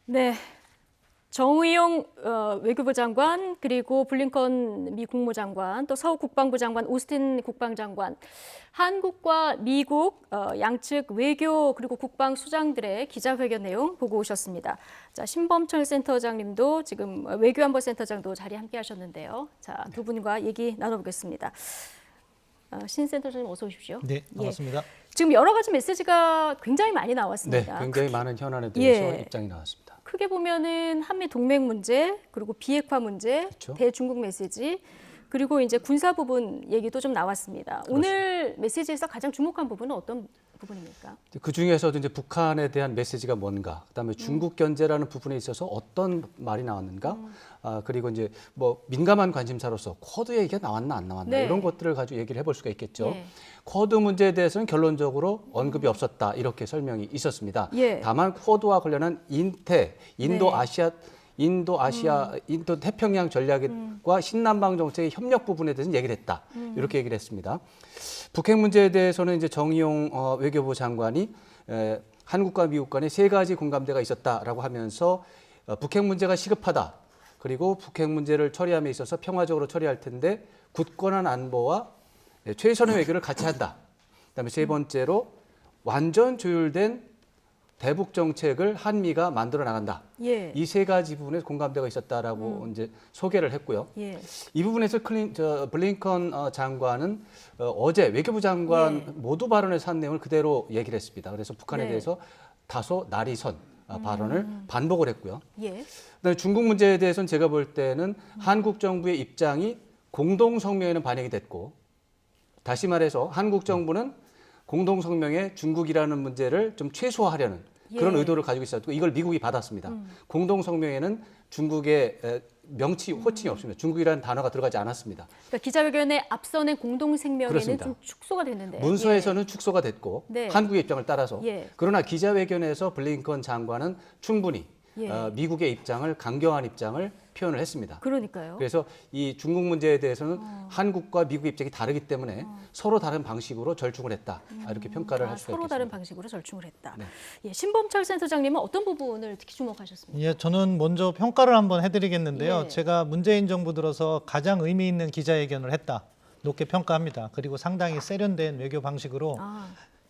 네, 정의용 외교부 장관 그리고 블링컨 미 국무장관 또 서욱 국방부 장관 오스틴 국방장관 한국과 미국 양측 외교 그리고 국방 수장들의 기자회견 내용 보고 오셨습니다. 자, 신범철 센터장님도 지금 외교안보센터장도 자리에 함께 하셨는데요. 자, 두 분과 얘기 나눠보겠습니다. 신 센터장님 어서 오십시오. 네, 반갑습니다. 예, 지금 여러 가지 메시지가 굉장히 많이 나왔습니다. 네, 굉장히 많은 현안에 대해서 입장이 나왔습니다. 크게 보면은 한미 동맹 문제, 그리고 비핵화 문제, 그렇죠. 대중국 메시지, 그리고 이제 군사 부분 얘기도 좀 나왔습니다. 오늘 메시지에서 가장 주목한 부분은 어떤 부분입니까? 그 중에서도 이제 북한에 대한 메시지가 뭔가, 그다음에 중국 견제라는 부분에 있어서 어떤 말이 나왔는가, 그리고 이제 뭐 민감한 관심사로서 쿼드 얘기가 나왔나 안 나왔나 네. 이런 것들을 가지고 얘기를 해볼 수가 있겠죠. 네. 쿼드 문제에 대해서는 결론적으로 언급이 없었다 이렇게 설명이 있었습니다. 예. 다만 쿼드와 관련한 인도 태평양 전략과 신남방 정책의 협력 부분에 대해서는 얘기를 했다. 이렇게 얘기를 했습니다. 북핵 문제에 대해서는 이제 정의용 외교부 장관이 한국과 미국 간에 세 가지 공감대가 있었다라고 하면서 북핵 문제가 시급하다. 그리고 북핵 문제를 처리함에 있어서 평화적으로 처리할 텐데 굳건한 안보와 최선의 외교를 같이 한다. 그다음에 세 번째로 완전 조율된 대북 정책을 한미가 만들어 나간다. 예. 이 세 가지 부분에 공감대가 있었다라고 이제 소개를 했고요. 예. 이 부분에서 블링컨 장관은 어제 외교부 장관 예. 모두 발언에서 한 내용을 그대로 얘기를 했습니다. 그래서 북한에 네. 대해서 다소 날이 선 발언을 반복을 했고요. 예. 그다음에 중국 문제에 대해서는 제가 볼 때는 한국 정부의 입장이 공동 성명에는 반영이 됐고, 다시 말해서 한국 정부는 공동 성명에 중국이라는 문제를 좀 최소화하려는 그런 예. 의도를 가지고 있었고, 이걸 미국이 받았습니다. 공동 성명에는 중국의 명치 호칭이 없습니다. 중국이라는 단어가 들어가지 않았습니다. 그러니까 기자회견에 앞서는 공동声明에는 그렇습니다. 좀 축소가 됐는데 문서에서는 축소가 됐고 네. 한국의 입장을 따라서 예. 그러나 기자회견에서 블링컨 장관은 충분히 예. 미국의 입장을 강경한 입장을 표현을 했습니다. 그러니까요. 그래서 이 중국 문제에 대해서는 한국과 미국의 입장이 다르기 때문에 서로 다른 방식으로 절충을 했다. 이렇게 평가를 할 수가 서로 있겠습니다. 다른 방식으로 절충을 했다. 네. 예, 신범철 센터장님은 어떤 부분을 특히 주목하셨습니까? 예, 저는 먼저 평가를 한번 해드리겠는데요. 예. 제가 문재인 정부 들어서 가장 의미 있는 기자회견을 했다. 높게 평가합니다. 그리고 상당히 세련된 외교 방식으로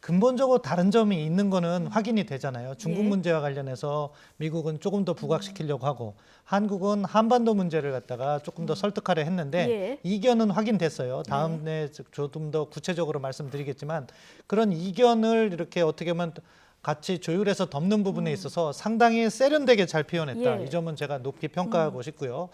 근본적으로 다른 점이 있는 거는 확인이 되잖아요. 중국 예. 문제와 관련해서 미국은 조금 더 부각시키려고 하고 한국은 한반도 문제를 갖다가 조금 더 설득하려 했는데 예. 이견은 확인됐어요. 다음에 조금 더 구체적으로 말씀드리겠지만 그런 이견을 이렇게 어떻게 보면 같이 조율해서 덮는 부분에 있어서 상당히 세련되게 잘 표현했다. 예. 이 점은 제가 높게 평가하고 싶고요.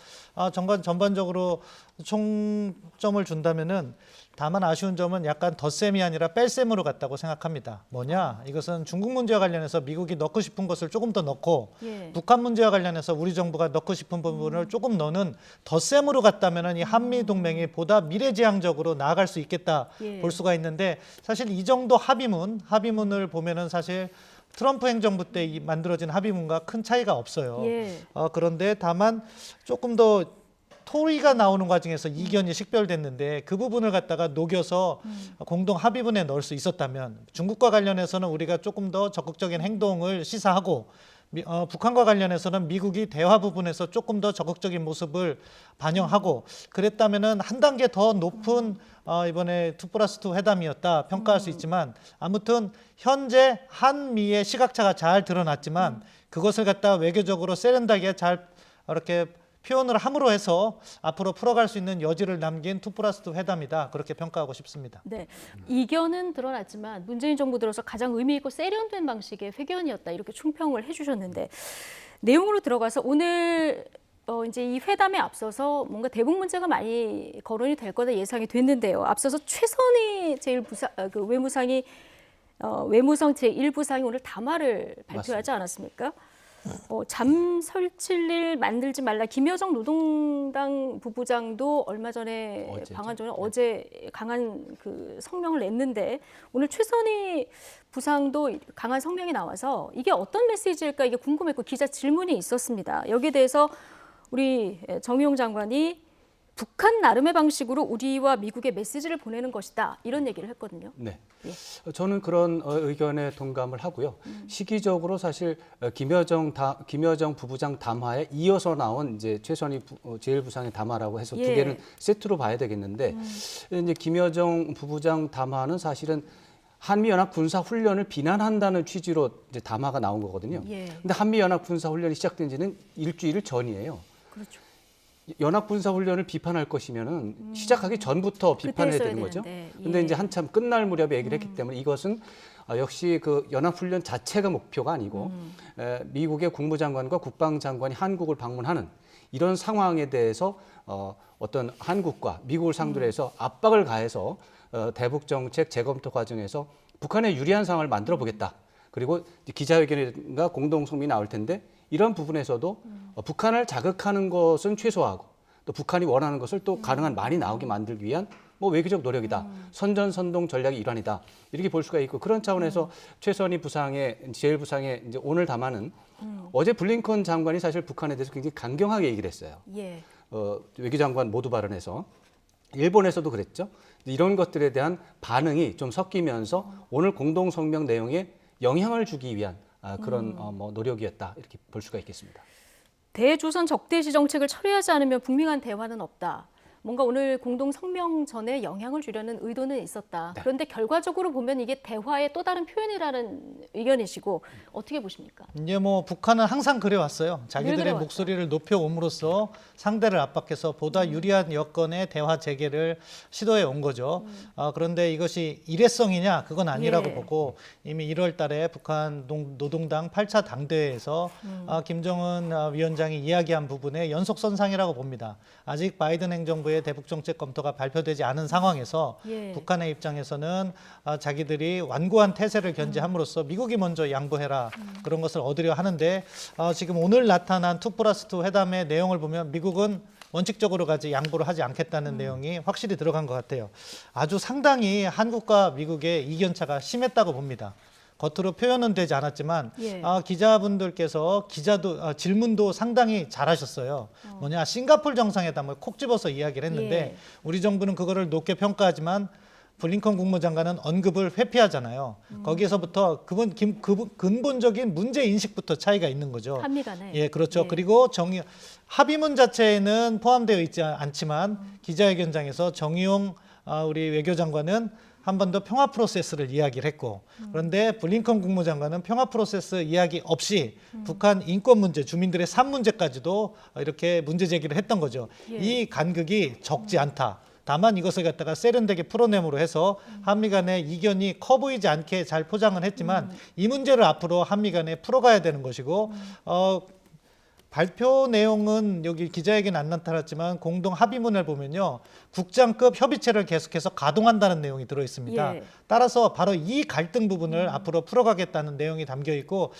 전반적으로 총점을 준다면은 다만 아쉬운 점은 약간 덧셈이 아니라 뺄셈으로 갔다고 생각합니다. 뭐냐? 이것은 중국 문제와 관련해서 미국이 넣고 싶은 것을 조금 더 넣고 예. 북한 문제와 관련해서 우리 정부가 넣고 싶은 부분을 조금 넣는 덧셈으로 갔다면은 이 한미 동맹이 보다 미래지향적으로 나아갈 수 있겠다 예. 볼 수가 있는데 사실 이 정도 합의문을 보면은 사실 트럼프 행정부 때 만들어진 합의문과 큰 차이가 없어요. 예. 그런데 다만 조금 더 토의가 나오는 과정에서 이견이 식별됐는데 그 부분을 갖다가 녹여서 공동 합의문에 넣을 수 있었다면 중국과 관련해서는 우리가 조금 더 적극적인 행동을 시사하고 북한과 관련해서는 미국이 대화 부분에서 조금 더 적극적인 모습을 반영하고 그랬다면은 한 단계 더 높은 이번에 2+2 회담이었다 평가할 수 있지만 아무튼 현재 한미의 시각차가 잘 드러났지만 그것을 갖다 외교적으로 세련되게 잘 이렇게 표현을 함으로 해서 앞으로 풀어갈 수 있는 여지를 남긴 2+2 회담이다. 그렇게 평가하고 싶습니다. 네, 이견은 드러났지만 문재인 정부 들어서 가장 의미 있고 세련된 방식의 회견이었다. 이렇게 총평을 해주셨는데 내용으로 들어가서 오늘 이제 이 회담에 앞서서 뭔가 대북 문제가 많이 거론이 될 거다 예상이 됐는데요. 앞서서 최선희 외무상이 외무성 제1부상이 오늘 담화를 발표하지 맞습니다. 않았습니까? 잠 설칠 일 만들지 말라. 김여정 노동당 부부장도 얼마 전에 방한 전에 어제 강한 그 성명을 냈는데 오늘 최선희 부상도 강한 성명이 나와서 이게 어떤 메시지일까 이게 궁금했고 기자 질문이 있었습니다. 여기에 대해서 우리 정의용 장관이 북한 나름의 방식으로 우리와 미국의 메시지를 보내는 것이다. 이런 얘기를 했거든요. 네. 예. 저는 그런 의견에 동감을 하고요. 시기적으로 사실 김여정 부부장 담화에 이어서 나온 이제 최선희 제1부상의 담화라고 해서 두 예. 개는 세트로 봐야 되겠는데 이제 김여정 부부장 담화는 사실은 한미연합 군사훈련을 비난한다는 취지로 이제 담화가 나온 거거든요. 예. 근데 한미연합 군사훈련이 시작된 지는 일주일 전이에요. 그렇죠. 연합 군사훈련을 비판할 것이면은 시작하기 전부터 비판해야 그때 되는 거죠. 되는데, 예. 근데 이제 한참 끝날 무렵에 얘기를 했기 때문에 이것은 역시 그 연합훈련 자체가 목표가 아니고 미국의 국무장관과 국방장관이 한국을 방문하는 이런 상황에 대해서 어떤 한국과 미국을 상대로 해서 압박을 가해서 대북 정책 재검토 과정에서 북한에 유리한 상황을 만들어 보겠다. 그리고 기자회견과 공동 성명이 나올 텐데 이런 부분에서도 북한을 자극하는 것은 최소화하고 또 북한이 원하는 것을 또 가능한 많이 나오게 만들기 위한 뭐 외교적 노력이다. 선전선동 전략의 일환이다. 이렇게 볼 수가 있고 그런 차원에서 최선희 부상의 제1부상의 이제 오늘 담화는 어제 블링컨 장관이 사실 북한에 대해서 굉장히 강경하게 얘기를 했어요. 예. 외교장관 모두 발언에서 일본에서도 그랬죠. 이런 것들에 대한 반응이 좀 섞이면서 오늘 공동 성명 내용에 영향을 주기 위한 그런 뭐 노력이었다 이렇게 볼 수가 있겠습니다. 대조선 적대시 정책을 처리하지 않으면 북미 간 대화는 없다. 뭔가 오늘 공동 성명 전에 영향을 주려는 의도는 있었다. 네. 그런데 결과적으로 보면 이게 대화의 또 다른 표현이라는 의견이시고 어떻게 보십니까? 이제 뭐 북한은 항상 그래왔어요. 자기들의 그래왔죠. 목소리를 높여옴으로써 상대를 압박해서 보다 유리한 여건의 대화 재개를 시도해 온 거죠. 그런데 이것이 일회성이냐? 그건 아니라고 예. 보고 이미 1월 달에 북한 노동당 8차 당대회에서 김정은 위원장이 이야기한 부분의 연속선상이라고 봅니다. 아직 바이든 행정부의 대북 정책 검토가 발표되지 않은 상황에서 예. 북한의 입장에서는 자기들이 완고한 태세를 견지함으로써 미국이 먼저 양보해라 그런 것을 얻으려 하는데 지금 오늘 나타난 2+2 회담의 내용을 보면 미국은 원칙적으로 가지 양보를 하지 않겠다는 내용이 확실히 들어간 것 같아요. 아주 상당히 한국과 미국의 이견차가 심했다고 봅니다. 겉으로 표현은 되지 않았지만 예. 기자분들께서 질문도 상당히 잘하셨어요. 뭐냐 싱가포르 정상회담을 콕 집어서 이야기를 했는데 예. 우리 정부는 그거를 높게 평가하지만 블링컨 국무장관은 언급을 회피하잖아요. 거기에서부터 근본적인 문제 인식부터 차이가 있는 거죠. 한미 간에. 예, 그렇죠. 예. 그리고 합의문 자체에는 포함되어 있지 않지만 기자회견장에서 정의용 우리 외교장관은 한 번 더 평화 프로세스를 이야기를 했고 그런데 블링컨 국무장관은 평화 프로세스 이야기 없이 북한 인권 문제, 주민들의 삶 문제까지도 이렇게 문제 제기를 했던 거죠. 예. 이 간극이 적지 않다. 다만 이것을 갖다가 세련되게 풀어내므로 해서 한미 간의 이견이 커 보이지 않게 잘 포장을 했지만 이 문제를 앞으로 한미 간에 풀어가야 되는 것이고 발표 내용은 여기 기자에게는 안 나타났지만 공동 합의문을 보면요. 국장급 협의체를 계속해서 가동한다는 내용이 들어 있습니다. 예. 따라서 바로 이 갈등 부분을 앞으로 풀어가겠다는 내용이 담겨 있고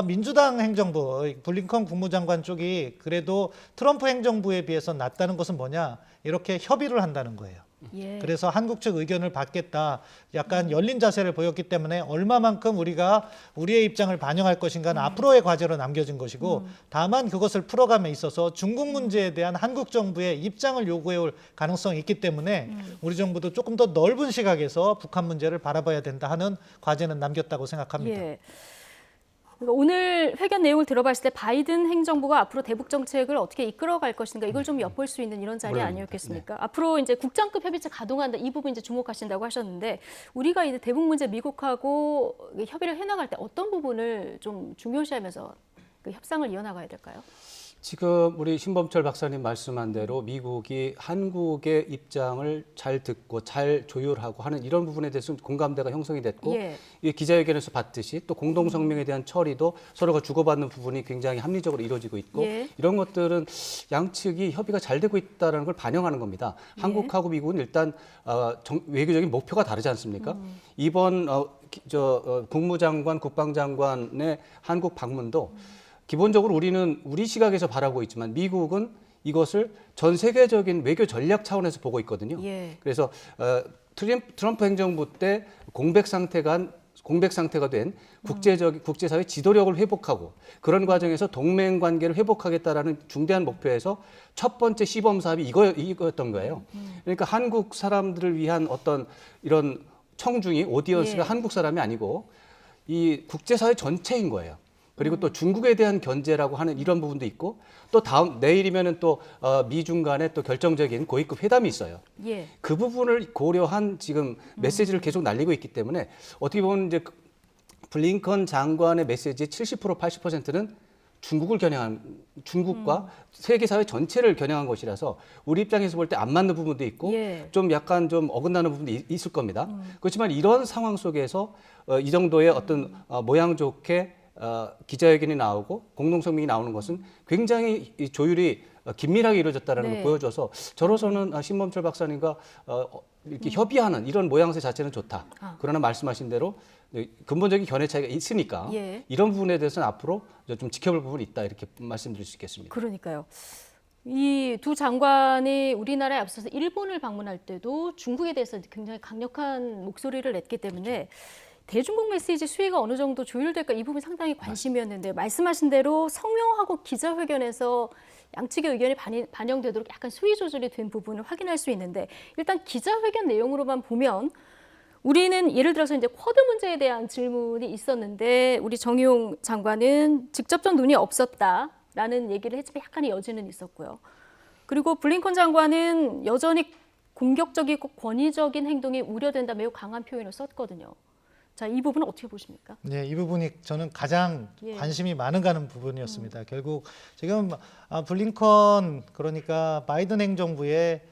민주당 행정부, 블링컨 국무장관 쪽이 그래도 트럼프 행정부에 비해서 낫다는 것은 뭐냐? 이렇게 협의를 한다는 거예요. 예. 그래서 한국 측 의견을 받겠다. 약간 열린 자세를 보였기 때문에 얼마만큼 우리가 우리의 입장을 반영할 것인가는 앞으로의 과제로 남겨진 것이고 다만 그것을 풀어감에 있어서 중국 문제에 대한 한국 정부의 입장을 요구해 올 가능성이 있기 때문에 우리 정부도 조금 더 넓은 시각에서 북한 문제를 바라봐야 된다 하는 과제는 남겼다고 생각합니다. 예. 그러니까 오늘 회견 내용을 들어봤을 때 바이든 행정부가 앞으로 대북 정책을 어떻게 이끌어갈 것인가 이걸 좀 엿볼 수 있는 이런 자리 물론입니다. 아니었겠습니까? 앞으로 이제 국장급 협의체 가동한다 이 부분 이제 주목하신다고 하셨는데 우리가 이제 대북 문제 미국하고 협의를 해나갈 때 어떤 부분을 좀 중요시하면서 그 협상을 이어나가야 될까요? 지금 우리 신범철 박사님 말씀한 대로 미국이 한국의 입장을 잘 듣고 잘 조율하고 하는 이런 부분에 대해서 공감대가 형성이 됐고 예. 이 기자회견에서 봤듯이 또 공동성명에 대한 처리도 서로가 주고받는 부분이 굉장히 합리적으로 이루어지고 있고 예. 이런 것들은 양측이 협의가 잘 되고 있다는 걸 반영하는 겁니다. 한국하고 미국은 일단 외교적인 목표가 다르지 않습니까? 이번 국무장관, 국방장관의 한국 방문도 기본적으로 우리는 우리 시각에서 바라고 있지만 미국은 이것을 전 세계적인 외교 전략 차원에서 보고 있거든요. 예. 그래서 트럼프 행정부 때 공백 상태가 공백 상태가 된 국제사회 지도력을 회복하고 그런 과정에서 동맹 관계를 회복하겠다라는 중대한 목표에서 첫 번째 시범 사업이 이거였던 거예요. 그러니까 한국 사람들을 위한 어떤 이런 청중이 오디언스가 예. 한국 한국 사람이 아니고 이 국제사회 전체인 거예요. 그리고 또 중국에 대한 견제라고 하는 이런 부분도 있고 또 다음 내일이면은 또 미중 간에 또 결정적인 고위급 회담이 있어요. 예. 그 부분을 고려한 지금 메시지를 계속 날리고 있기 때문에 어떻게 보면 이제 블링컨 장관의 메시지의 70% 80%는 중국을 겨냥한 중국과 세계 사회 전체를 겨냥한 것이라서 우리 입장에서 볼 때 안 맞는 부분도 있고 예. 좀 약간 좀 어긋나는 부분도 있을 겁니다. 그렇지만 이런 상황 속에서 이 정도의 어떤 모양 좋게 기자회견이 나오고 공동성명이 나오는 것은 굉장히 이 조율이 긴밀하게 이루어졌다는 네. 걸 보여줘서 저로서는 신범철 박사님과 이렇게 협의하는 이런 모양새 자체는 좋다. 그러나 말씀하신 대로 근본적인 견해 차이가 있으니까 예. 이런 부분에 대해서는 앞으로 좀 지켜볼 부분이 있다 이렇게 말씀드릴 수 있겠습니다. 그러니까요. 이 두 장관이 우리나라에 앞서서 일본을 방문할 때도 중국에 대해서 굉장히 강력한 목소리를 냈기 때문에 대중국 메시지 수위가 어느 정도 조율될까 이 부분 상당히 관심이었는데 말씀하신 대로 성명하고 기자회견에서 양측의 의견이 반영되도록 약간 수위 조절이 된 부분을 확인할 수 있는데 일단 기자회견 내용으로만 보면 우리는 예를 들어서 이제 쿼드 문제에 대한 질문이 있었는데 우리 정의용 장관은 직접적 논의 없었다라는 얘기를 했지만 약간의 여지는 있었고요. 그리고 블링컨 장관은 여전히 공격적이고 권위적인 행동이 우려된다 매우 강한 표현을 썼거든요. 자, 이 부분은 어떻게 보십니까? 네, 이 부분이 저는 가장 예. 관심이 많은 가는 부분이었습니다. 결국 지금 블링컨 그러니까 바이든 행정부의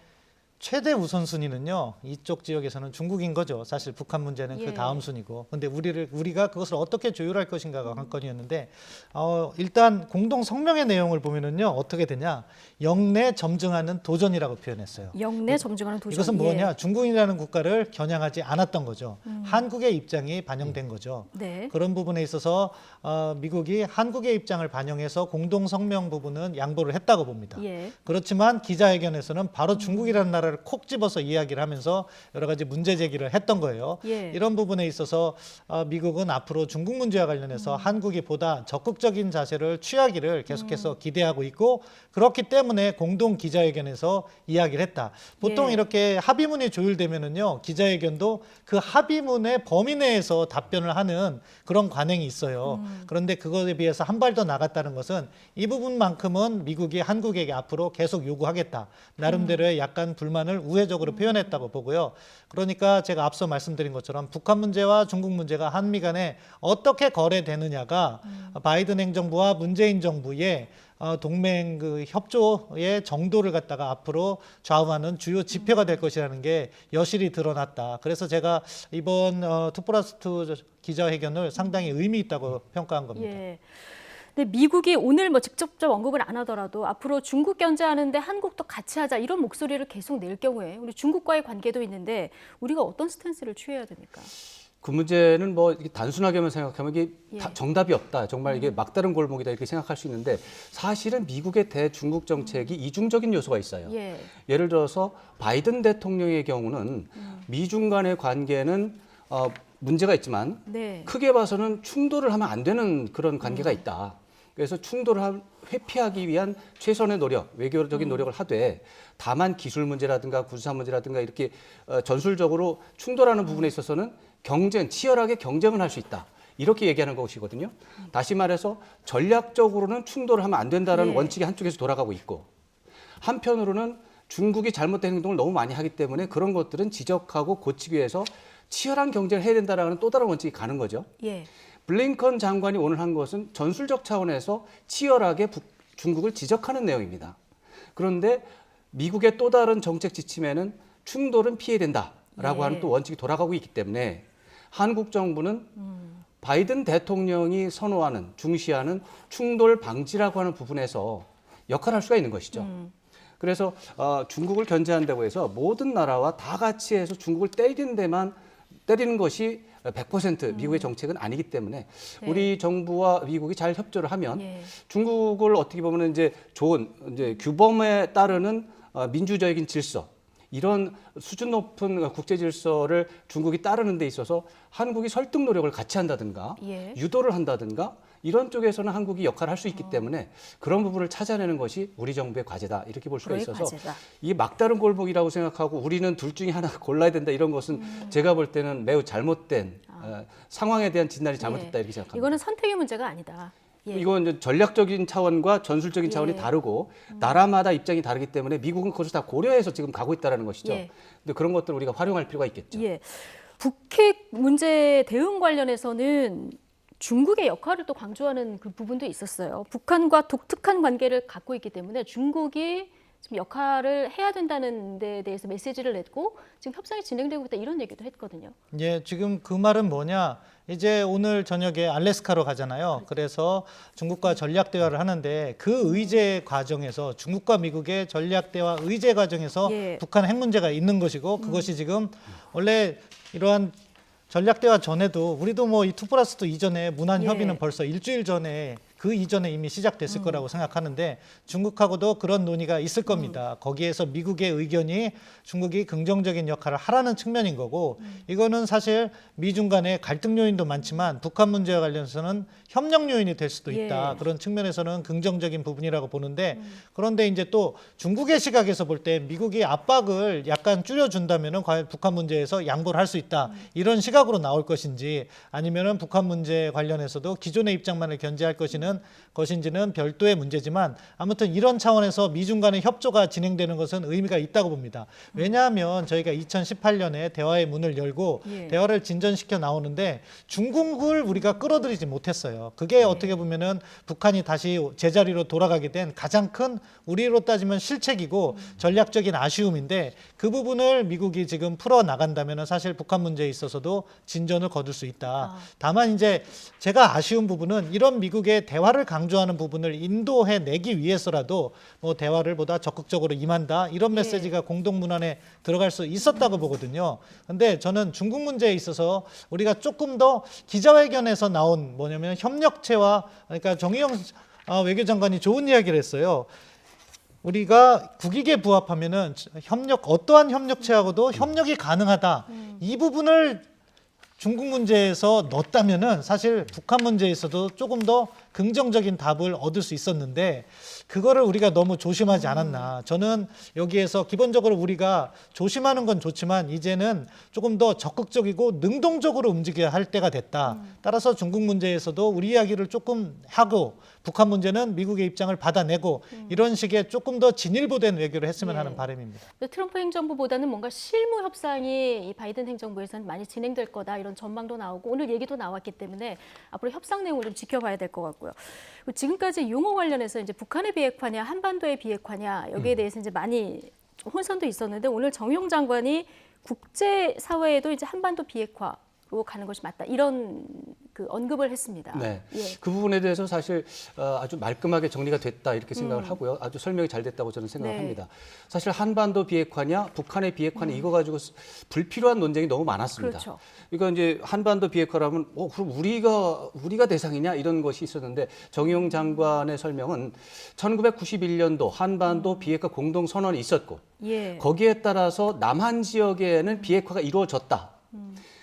최대 우선순위는요. 이쪽 지역에서는 중국인 거죠. 사실 북한 문제는 예. 그 다음 순위고. 근데 우리가 그것을 어떻게 조율할 것인가가 관건이었는데 일단 공동 성명의 내용을 보면은요. 어떻게 되냐? 영내 점증하는 도전이라고 표현했어요. 영내 점증하는 도전. 이것은 예. 뭐냐? 중국이라는 국가를 겨냥하지 않았던 거죠. 한국의 입장이 반영된 거죠. 네. 그런 부분에 있어서 미국이 한국의 입장을 반영해서 공동 성명 부분은 양보를 했다고 봅니다. 예. 그렇지만 기자회견에서는 바로 중국이라는 나라를 콕 집어서 이야기를 하면서 여러 가지 문제 제기를 했던 거예요. 예. 이런 부분에 있어서 미국은 앞으로 중국 문제와 관련해서 한국이 보다 적극적인 자세를 취하기를 계속해서 기대하고 있고 그렇기 때문에 공동 기자회견에서 이야기를 했다. 보통 예. 이렇게 합의문이 조율되면은요 기자회견도 그 합의문의 범위 내에서 답변을 하는 그런 관행이 있어요. 그런데 그것에 비해서 한 발 더 나갔다는 것은 이 부분만큼은 미국이 한국에게 앞으로 계속 요구하겠다. 나름대로의 약간 불만을 우회적으로 표현했다고 보고요. 그러니까 제가 앞서 말씀드린 것처럼 북한 문제와 중국 문제가 한미 간에 어떻게 거래되느냐가 바이든 행정부와 문재인 정부의 동맹 그 협조의 정도를 갖다가 앞으로 좌우하는 주요 지표가 될 것이라는 게 여실히 드러났다. 그래서 제가 이번 2+2 기자회견을 상당히 의미 있다고 평가한 겁니다. 예. 근데 미국이 오늘 뭐 직접적 언급을 안 하더라도 앞으로 중국 견제하는데 한국도 같이 하자 이런 목소리를 계속 낼 경우에 우리 중국과의 관계도 있는데 우리가 어떤 스탠스를 취해야 됩니까? 그 문제는 뭐 이게 단순하게만 생각하면 이게 예. 정답이 없다. 정말 이게 막다른 골목이다 이렇게 생각할 수 있는데 사실은 미국의 대중국 정책이 이중적인 요소가 있어요. 예. 예를 들어서 바이든 대통령의 경우는 미중 간의 관계는 문제가 있지만 네. 크게 봐서는 충돌을 하면 안 되는 그런 관계가 있다. 그래서 충돌을 회피하기 위한 최선의 노력, 외교적인 노력을 하되 다만 기술 문제라든가 군사 문제라든가 이렇게 전술적으로 충돌하는 부분에 있어서는 치열하게 경쟁을 할 수 있다. 이렇게 얘기하는 것이거든요. 다시 말해서 전략적으로는 충돌을 하면 안 된다는 예. 원칙이 한쪽에서 돌아가고 있고 한편으로는 중국이 잘못된 행동을 너무 많이 하기 때문에 그런 것들은 지적하고 고치기 위해서 치열한 경쟁을 해야 된다는 또 다른 원칙이 가는 거죠. 예. 블링컨 장관이 오늘 한 것은 전술적 차원에서 치열하게 중국을 지적하는 내용입니다. 그런데 미국의 또 다른 정책 지침에는 충돌은 피해야 된다라고 예. 하는 또 원칙이 돌아가고 있기 때문에 한국 정부는 바이든 대통령이 선호하는 중시하는 충돌 방지라고 하는 부분에서 역할을 할 수가 있는 것이죠. 그래서 중국을 견제한다고 해서 모든 나라와 다 같이 해서 중국을 때리는 것이 100% 미국의 정책은 아니기 때문에 네. 우리 정부와 미국이 잘 협조를 하면 예. 중국을 어떻게 보면 이제 좋은 이제 규범에 따르는 민주적인 질서 이런 수준 높은 국제 질서를 중국이 따르는 데 있어서 한국이 설득 노력을 같이 한다든가 예. 유도를 한다든가 이런 쪽에서는 한국이 역할을 할 수 있기 때문에 그런 부분을 찾아내는 것이 우리 정부의 과제다 이렇게 볼 수가 그의 있어서 과제다. 이게 막다른 골목이라고 생각하고 우리는 둘 중에 하나 골라야 된다 이런 것은 제가 볼 때는 매우 잘못된 상황에 대한 진단이 잘못됐다 예. 이렇게 생각합니다. 이거는 선택의 문제가 아니다. 예. 이건 이제 전략적인 차원과 전술적인 차원이 예. 다르고 나라마다 입장이 다르기 때문에 미국은 그것을 다 고려해서 지금 가고 있다는 것이죠. 예. 근데 그런 것들을 우리가 활용할 필요가 있겠죠. 예. 북핵 문제 대응 관련해서는 중국의 역할을 또 강조하는 그 부분도 있었어요. 북한과 독특한 관계를 갖고 있기 때문에 중국이 지금 역할을 해야 된다는 데 대해서 메시지를 냈고 지금 협상이 진행되고 있다 이런 얘기도 했거든요. 예, 지금 그 말은 뭐냐? 이제 오늘 저녁에 알래스카로 가잖아요. 그래서 중국과 전략 대화를 하는데 그 의제 과정에서 중국과 미국의 전략 대화 의제 과정에서 예. 북한 핵 문제가 있는 것이고 그것이 지금 원래 이러한 전략 대화 전에도 우리도 뭐 이 2+2 이전에 문안 예. 협의는 벌써 일주일 전에 그 이전에 이미 시작됐을 거라고 생각하는데 중국하고도 그런 논의가 있을 겁니다. 거기에서 미국의 의견이 중국이 긍정적인 역할을 하라는 측면인 거고 이거는 사실 미중 간의 갈등 요인도 많지만 북한 문제와 관련해서는 협력 요인이 될 수도 있다. 예. 그런 측면에서는 긍정적인 부분이라고 보는데 그런데 이제 또 중국의 시각에서 볼 때 미국이 압박을 약간 줄여준다면은 과연 북한 문제에서 양보를 할 수 있다. 이런 시각으로 나올 것인지 아니면은 북한 문제 관련해서도 기존의 입장만을 견제할 것인지는 별도의 문제지만 아무튼 이런 차원에서 미중 간의 협조가 진행되는 것은 의미가 있다고 봅니다. 왜냐하면 저희가 2018년에 대화의 문을 열고 예. 대화를 진전시켜 나오는데 중국을 우리가 끌어들이지 못했어요. 그게 어떻게 보면은 북한이 다시 제자리로 돌아가게 된 가장 큰 우리로 따지면 실책이고 전략적인 아쉬움인데 그 부분을 미국이 지금 풀어 나간다면은 사실 북한 문제에 있어서도 진전을 거둘 수 있다. 다만 이제 제가 아쉬운 부분은 이런 미국의 대화를 강조하는 부분을 인도해 내기 위해서라도 뭐 대화를 보다 적극적으로 임한다 이런 예. 메시지가 공동 문안에 들어갈 수 있었다고 보거든요. 근데 저는 중국 문제에 있어서 우리가 조금 더 기자회견에서 나온 뭐냐면 협력체와 그러니까 정의용 외교장관이 좋은 이야기를 했어요. 우리가 국익에 부합하면은 어떠한 협력체하고도 협력이 가능하다. 이 부분을 중국 문제에서 넣었다면은 사실 북한 문제에서도 조금 더 긍정적인 답을 얻을 수 있었는데 그거를 우리가 너무 조심하지 않았나. 저는 여기에서 기본적으로 우리가 조심하는 건 좋지만 이제는 조금 더 적극적이고 능동적으로 움직여야 할 때가 됐다. 따라서 중국 문제에서도 우리 이야기를 조금 하고 북한 문제는 미국의 입장을 받아내고 이런 식의 조금 더 진일보된 외교를 했으면 예. 하는 바람입니다. 트럼프 행정부보다는 뭔가 실무 협상이 이 바이든 행정부에서는 많이 진행될 거다 이런 전망도 나오고 오늘 얘기도 나왔기 때문에 앞으로 협상 내용을 좀 지켜봐야 될 것 같고요. 그리고 지금까지 용어 관련해서 이제 북한의 비핵화냐 한반도의 비핵화냐 여기에 대해서 이제 많이 혼선도 있었는데 오늘 정용 장관이 국제 사회에도 이제 한반도 비핵화로 가는 것이 맞다 이런 그 언급을 했습니다. 네. 예. 그 부분에 대해서 사실 아주 말끔하게 정리가 됐다 이렇게 생각을 하고요. 아주 설명이 잘 됐다고 저는 생각을 네. 합니다. 사실 한반도 비핵화냐 북한의 비핵화냐 이거 가지고 불필요한 논쟁이 너무 많았습니다. 그렇죠. 그러니까 이제 한반도 비핵화라면 그럼 우리가 대상이냐 이런 것이 있었는데 정의용 장관의 설명은 1991년도 한반도 비핵화 공동 선언이 있었고 예. 거기에 따라서 남한 지역에는 비핵화가 이루어졌다.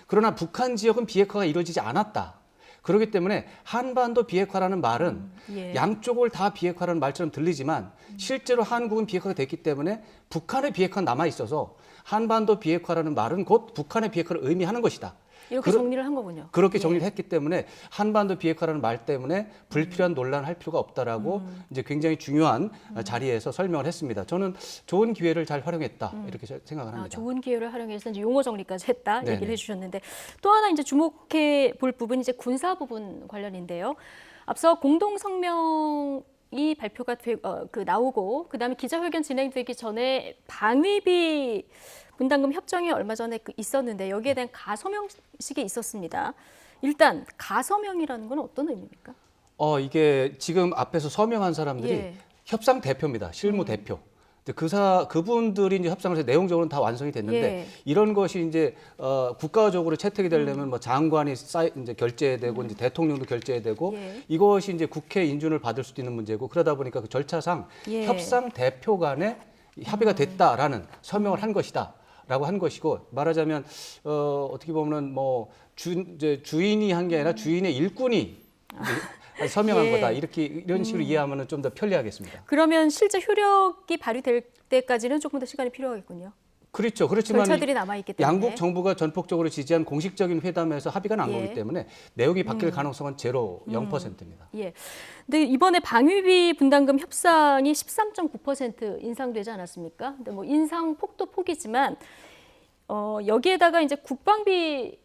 그러나 북한 지역은 비핵화가 이루어지지 않았다. 그렇기 때문에 한반도 비핵화라는 말은 예. 양쪽을 다 비핵화라는 말처럼 들리지만 실제로 한국은 비핵화가 됐기 때문에 북한의 비핵화는 남아 있어서 한반도 비핵화라는 말은 곧 북한의 비핵화를 의미하는 것이다. 이렇게 정리를 한 거군요. 그렇게 예. 정리를 했기 때문에 한반도 비핵화라는 말 때문에 불필요한 논란을 할 필요가 없다라고 이제 굉장히 중요한 자리에서 설명을 했습니다. 저는 좋은 기회를 잘 활용했다 이렇게 생각을 합니다. 좋은 기회를 활용해서 이제 용어 정리까지 했다 네네. 얘기를 해주셨는데 또 하나 이제 주목해 볼 부분이 이제 군사 부분 관련인데요. 앞서 공동 성명이 발표가 나오고 그다음에 기자회견 진행되기 전에 방위비 분담금 협정이 얼마 전에 있었는데 여기에 대한 가서명식이 있었습니다. 일단 가서명이라는 건 어떤 의미입니까? 이게 지금 앞에서 서명한 사람들이 예. 협상 대표입니다. 실무 대표. 그분들이 이제 협상을 해서 내용적으로는 다 완성이 됐는데 예. 이런 것이 이제 국가적으로 채택이 되려면 뭐 장관이 이제 결재되고 이제 대통령도 결재되고 예. 이것이 이제 국회 인준을 받을 수도 있는 문제고 그러다 보니까 그 절차상 예. 협상 대표 간의 합의가 됐다라는 서명을 한 것이다라고 한 것이고 말하자면 어떻게 보면 뭐 이제 주인이 한 게 아니라 주인의 일꾼이 서명한 예. 거다 이런 식으로 이해하면 좀 더 편리하겠습니다. 그러면 실제 효력이 발휘될 때까지는 조금 더 시간이 필요하겠군요. 그렇죠. 그렇지만 절차들이 남아있기 때문에. 양국 정부가 전폭적으로 지지한 공식적인 회담에서 합의가 난 예. 거기 때문에 내용이 바뀔 가능성은 제로 0%입니다. 예. 근데 이번에 방위비 분담금 협상이 13.9% 인상되지 않았습니까? 근데 뭐 인상 폭도 폭이지만 여기에다가 이제 국방비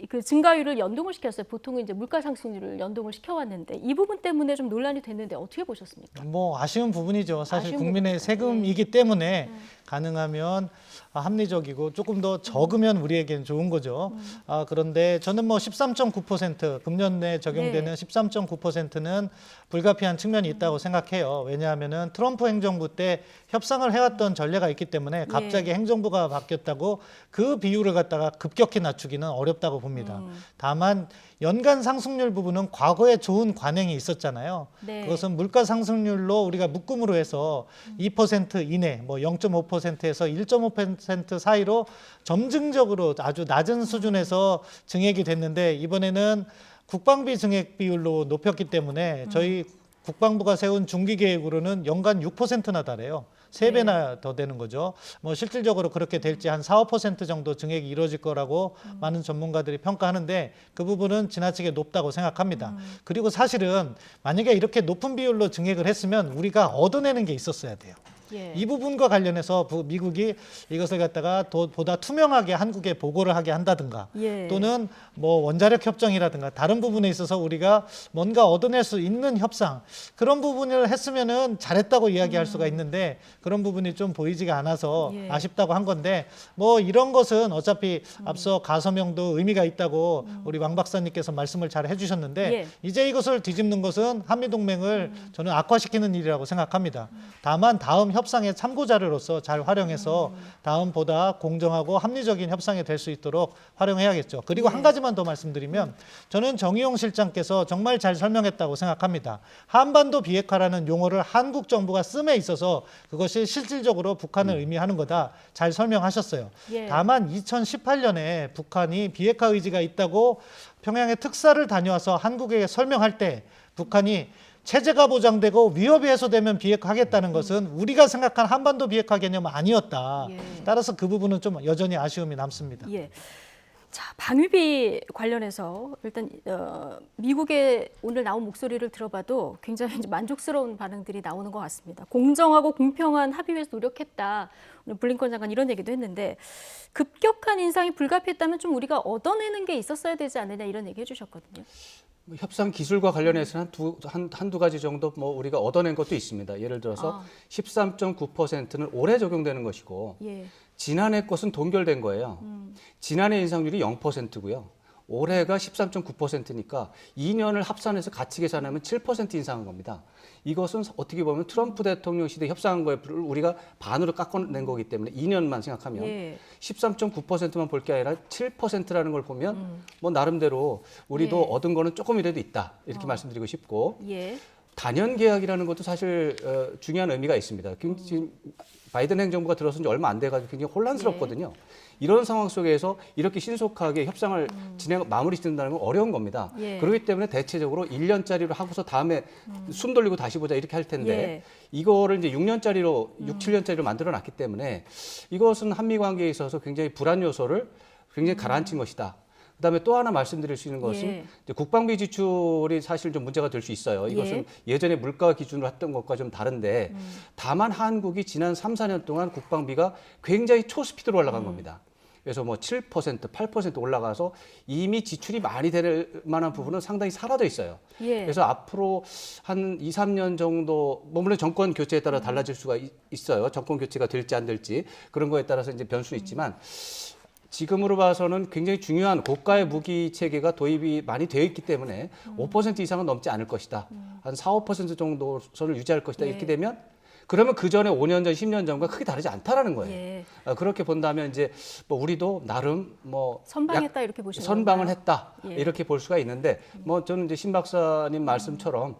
그 증가율을 연동을 시켰어요. 보통은 이제 물가 상승률을 연동을 시켜왔는데 이 부분 때문에 좀 논란이 됐는데 어떻게 보셨습니까? 뭐 아쉬운 부분이죠. 사실 아쉬운 국민의 부분이죠. 세금이기 때문에 가능하면 합리적이고 조금 더 적으면 우리에게는 좋은 거죠. 그런데 저는 뭐 13.9% 금년 내 적용되는 네. 13.9%는 불가피한 측면이 있다고 생각해요. 왜냐하면은 트럼프 행정부 때 협상을 해왔던 전례가 있기 때문에 갑자기 행정부가 바뀌었다고 그 비율을 갖다가 급격히 낮추기는 어렵다고 봅니다. 다만 연간 상승률 부분은 과거에 좋은 관행이 있었잖아요. 네. 그것은 물가 상승률로 우리가 묶음으로 해서 2% 이내, 뭐 0.5%에서 1.5% 사이로 점증적으로 아주 낮은 수준에서 증액이 됐는데 이번에는 국방비 증액 비율로 높였기 때문에 저희 국방부가 세운 중기 계획으로는 연간 6%나 달해요. 3배나 더 되는 거죠. 뭐 실질적으로 그렇게 될지 한 4, 5% 정도 증액이 이루어질 거라고 많은 전문가들이 평가하는데 그 부분은 지나치게 높다고 생각합니다. 그리고 사실은 만약에 이렇게 높은 비율로 증액을 했으면 우리가 얻어내는 게 있었어야 돼요. 예. 이 부분과 관련해서 미국이 이것을 갖다가 보다 투명하게 한국에 보고를 하게 한다든가 예. 또는 뭐 원자력 협정이라든가 다른 부분에 있어서 우리가 뭔가 얻어낼 수 있는 협상 그런 부분을 했으면은 잘했다고 이야기할 수가 있는데 그런 부분이 좀 보이지가 않아서 예. 아쉽다고 한 건데 뭐 이런 것은 어차피 앞서 가서명도 의미가 있다고 우리 왕 박사님께서 말씀을 잘 해주셨는데 예. 이제 이것을 뒤집는 것은 한미동맹을 저는 악화시키는 일이라고 생각합니다. 다만 다음 협상의 참고 자료로서 잘 활용해서 다음보다 공정하고 합리적인 협상이 될 수 있도록 활용해야겠죠. 그리고 한 가지만 더 말씀드리면 저는 정의용 실장께서 정말 잘 설명했다고 생각합니다. 한반도 비핵화라는 용어를 한국 정부가 씀에 있어서 그것이 실질적으로 북한을 의미하는 거다. 잘 설명하셨어요. 예. 다만 2018년에 북한이 비핵화 의지가 있다고 평양에 특사를 다녀와서 한국에게 설명할 때 북한이 체제가 보장되고 위협이 해소되면 비핵화하겠다는 것은 우리가 생각한 한반도 비핵화 개념은 아니었다. 예. 따라서 그 부분은 좀 여전히 아쉬움이 남습니다. 예. 자, 방위비 관련해서 일단 미국의 오늘 나온 목소리를 들어봐도 굉장히 이제 만족스러운 반응들이 나오는 것 같습니다. 공정하고 공평한 합의 위해서 노력했다. 오늘 블링컨 장관 이런 얘기도 했는데 급격한 인상이 불가피했다면 좀 우리가 얻어내는 게 있었어야 되지 않느냐 이런 얘기 해주셨거든요. 협상 기술과 관련해서는 한두 가지 정도 뭐 우리가 얻어낸 것도 있습니다. 예를 들어서 13.9%는 올해 적용되는 것이고 예. 지난해 것은 동결된 거예요. 지난해 인상률이 0%고요. 올해가 13.9%니까 2년을 합산해서 같이 계산하면 7% 인상한 겁니다. 이것은 어떻게 보면 트럼프 대통령 시대 협상한 거에 우리가 반으로 깎아낸 거기 때문에 2년만 생각하면 예. 13.9%만 볼 게 아니라 7%라는 걸 보면 뭐 나름대로 우리도 예. 얻은 거는 조금이라도 있다 이렇게 말씀드리고 싶고 예. 단연 계약이라는 것도 사실 중요한 의미가 있습니다. 지금 바이든 행정부가 들어선 지 얼마 안 돼가지고 굉장히 혼란스럽거든요. 이런 상황 속에서 이렇게 신속하게 협상을 마무리 짓는다는 건 어려운 겁니다. 예. 그렇기 때문에 대체적으로 1년짜리로 하고서 다음에 숨 돌리고 다시 보자 이렇게 할 텐데 예. 이거를 이제 6년짜리로 6, 7년짜리로 만들어 놨기 때문에 이것은 한미 관계에 있어서 굉장히 불안 요소를 굉장히 가라앉힌 것이다. 그다음에 또 하나 말씀드릴 수 있는 것은 예. 이제 국방비 지출이 사실 좀 문제가 될 수 있어요. 이것은 예전에 물가 기준으로 했던 것과 좀 다른데 다만 한국이 지난 3, 4년 동안 국방비가 굉장히 초스피드로 올라간 겁니다. 그래서 뭐 7%, 8% 올라가서 이미 지출이 많이 될 만한 부분은 상당히 사라져 있어요. 예. 그래서 앞으로 한 2, 3년 정도, 뭐 물론 정권 교체에 따라 달라질 수가 있어요. 정권 교체가 될지 안 될지 그런 거에 따라서 이제 변수는 있지만 지금으로 봐서는 굉장히 중요한 고가의 무기 체계가 도입이 많이 되어 있기 때문에 5% 이상은 넘지 않을 것이다. 한 4, 5% 정도 선을 유지할 것이다. 예. 이렇게 되면 그러면 그 전에 5년 전, 10년 전과 크게 다르지 않다라는 거예요. 예. 그렇게 본다면 이제 뭐 우리도 나름 뭐 선방했다 이렇게 보시는 선방을 건가요? 했다 예. 이렇게 볼 수가 있는데 뭐 저는 이제 신 박사님 말씀처럼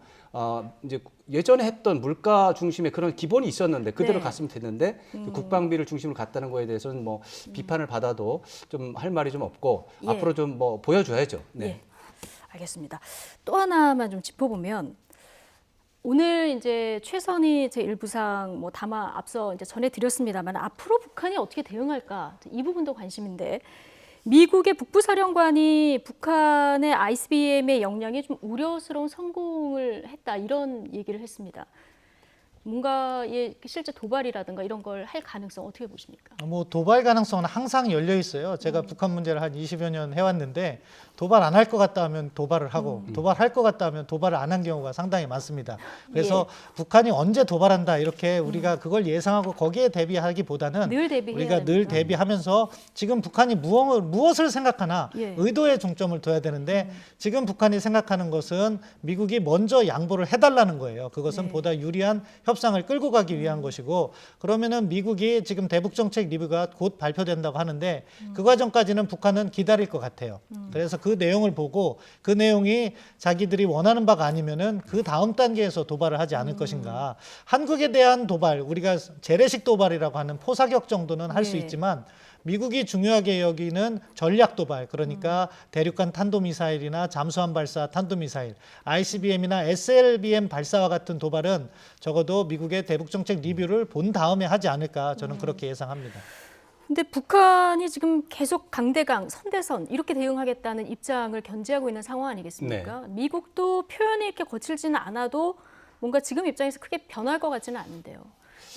이제 예전에 했던 물가 중심의 그런 기본이 있었는데 그대로 네. 갔으면 됐는데 국방비를 중심으로 갔다는 거에 대해서는 뭐 비판을 받아도 좀 할 말이 좀 없고 예. 앞으로 좀 뭐 보여줘야죠. 네. 예, 알겠습니다. 또 하나만 좀 짚어보면 오늘 이제 최선희 제1부상 뭐 담화 앞서 이제 전해드렸습니다만 앞으로 북한이 어떻게 대응할까 이 부분도 관심인데 미국의 북부사령관이 북한의 ICBM의 역량이 좀 우려스러운 성공을 했다 이런 얘기를 했습니다. 뭔가 실제 도발이라든가 이런 걸 할 가능성 어떻게 보십니까? 뭐 도발 가능성은 항상 열려 있어요. 제가 북한 문제를 한 20여 년 해왔는데 도발 안 할 것 같다 하면 도발을 하고 도발할 것 같다 하면 도발을 안 한 경우가 상당히 많습니다. 그래서 북한이 언제 도발한다 이렇게 우리가 그걸 예상하고 거기에 대비하기보다는 늘 대비해야 우리가 늘 되니까. 대비하면서 지금 북한이 무엇을 생각하나 예. 의도에 중점을 둬야 되는데 지금 북한이 생각하는 것은 미국이 먼저 양보를 해달라는 거예요. 그것은 네. 보다 유리한 협상을 끌고 가기 위한 것이고 그러면은 미국이 지금 대북정책 리뷰가 곧 발표된다고 하는데 그 과정까지는 북한은 기다릴 것 같아요. 그래서 그 내용을 보고 그 내용이 자기들이 원하는 바가 아니면은 그 다음 단계에서 도발을 하지 않을 것인가. 한국에 대한 도발, 우리가 재래식 도발이라고 하는 포사격 정도는 할 수 네. 있지만 미국이 중요하게 여기는 전략 도발, 그러니까 대륙간 탄도미사일이나 잠수함 발사 탄도미사일, ICBM이나 SLBM 발사와 같은 도발은 적어도 미국의 대북정책 리뷰를 본 다음에 하지 않을까 저는 그렇게 예상합니다. 근데 북한이 지금 계속 강대강, 선대선 이렇게 대응하겠다는 입장을 견지하고 있는 상황 아니겠습니까? 미국도 표현이 이렇게 거칠지는 않아도 뭔가 지금 입장에서 크게 변할 것 같지는 않은데요.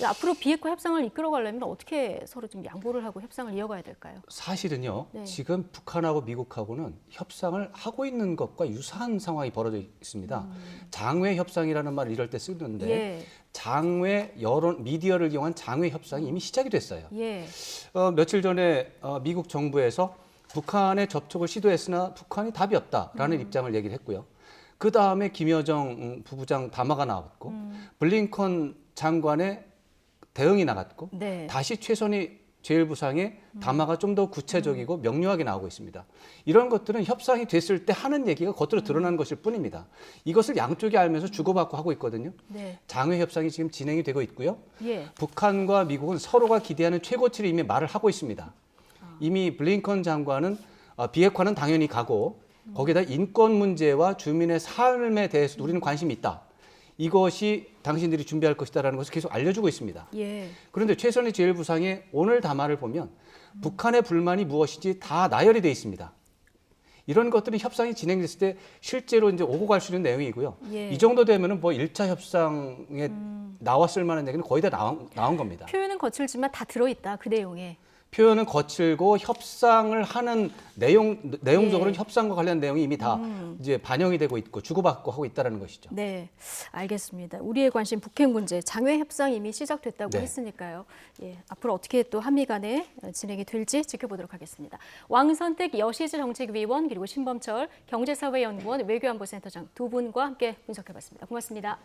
앞으로 비핵화 협상을 이끌어가려면 어떻게 서로 좀 양보를 하고 협상을 이어가야 될까요? 사실은요. 네. 지금 북한하고 미국하고는 협상을 하고 있는 것과 유사한 상황이 벌어져 있습니다. 장외 협상이라는 말을 이럴 때 쓰는데 예, 장외 여론 미디어를 이용한 장외 협상이 이미 시작이 됐어요. 예, 며칠 전에 미국 정부에서 북한에 접촉을 시도했으나 북한이 답이 없다라는 입장을 얘기를 했고요. 그 다음에 김여정 부부장 담화가 나왔고 블링컨 장관의 대응이 나갔고 네. 다시 최선희 제1부상의 담화가 좀 더 구체적이고 명료하게 나오고 있습니다. 이런 것들은 협상이 됐을 때 하는 얘기가 겉으로 드러나는 것일 뿐입니다. 이것을 양쪽이 알면서 주고받고 하고 있거든요. 네, 장외 협상이 지금 진행이 되고 있고요. 예, 북한과 미국은 서로가 기대하는 최고치를 이미 말을 하고 있습니다. 이미 블링컨 장관은 비핵화는 당연히 가고 거기에다 인권 문제와 주민의 삶에 대해서 우리는 관심이 있다. 이것이 당신들이 준비할 것이다라는 것을 계속 알려주고 있습니다. 예, 그런데 최선희 제1부상의 오늘 담화를 보면 북한의 불만이 무엇인지 다 나열이 돼 있습니다. 이런 것들은 협상이 진행됐을 때 실제로 이제 오고 갈 수 있는 내용이고요. 예. 이 정도 되면은 뭐 1차 협상에 나왔을 만한 얘기는 거의 다 나온 겁니다. 표현은 거칠지만 다 들어있다 그 내용에. 표현은 거칠고 협상을 하는 내용적으로는 예. 협상과 관련된 내용이 이미 다 이제 반영이 되고 있고 주고받고 하고 있다는 것이죠. 네, 알겠습니다. 우리의 관심 북핵 문제, 장외 협상 이미 시작됐다고 네. 했으니까요. 예, 앞으로 어떻게 또 한미 간에 진행이 될지 지켜보도록 하겠습니다. 왕선택 여시즈 정책위원 그리고 신범철 경제사회연구원 외교안보센터장 두 분과 함께 분석해봤습니다. 고맙습니다.